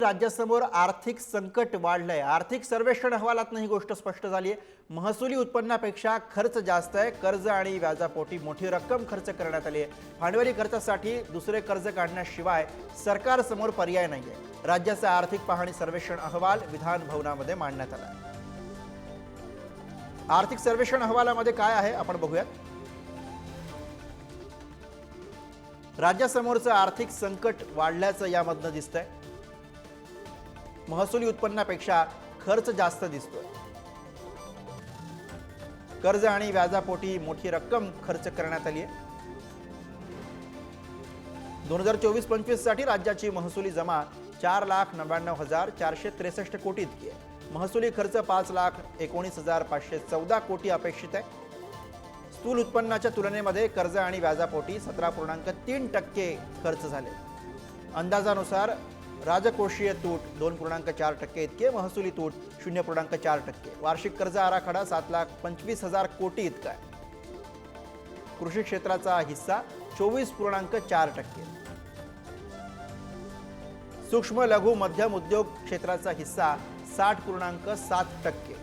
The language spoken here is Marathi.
राज्यासमोर आर्थिक संकट वाढलंय। आर्थिक सर्वेक्षण अहवालात ही गोष्ट स्पष्ट झाली आहे। महसुली उत्पन्नापेक्षा खर्च जास्त आहे। कर्ज आणि व्याजापोटी मोठी रक्कम खर्च करण्यात आली आहे। भांडवली खर्चासाठी दुसरे कर्ज काढण्याशिवाय सरकारसमोर पर्याय नाहीये। राज्याचा आर्थिक पाहणी सर्वेक्षण अहवाल विधान भवनामध्ये मांडण्यात आला। आर्थिक सर्वेक्षण अहवालामध्ये काय आहे आपण बघूया। राज्यासमोरचं आर्थिक संकट वाढल्याचं यामधनं दिसतंय। महसुली उत्पन्नापेक्षा खर्च जास्त दिसतोय। कर्ज आणि व्याजापोटी मोठी रक्कम खर्च करण्यात आली आहे। 2024-25 साठी राज्याची महसुली जमा 4,99,463 कोटी इतकी आहे। महसुली खर्च 5,19,514 कोटी अपेक्षित आहे। स्थूल उत्पन्नाच्या तुलनेमध्ये कर्ज आणि व्याजापोटी 17.3% खर्च झाले। अंदाजानुसार राजकोषीय तूट 2.4% इतके, महसुली तूट 0.4%। वार्षिक कर्ज आराखडा 7,25,000 कोटी इतका आहे। कृषी क्षेत्राचा हिस्सा 24.4%। सूक्ष्म लघु मध्यम उद्योग क्षेत्राचा हिस्सा 60.7%।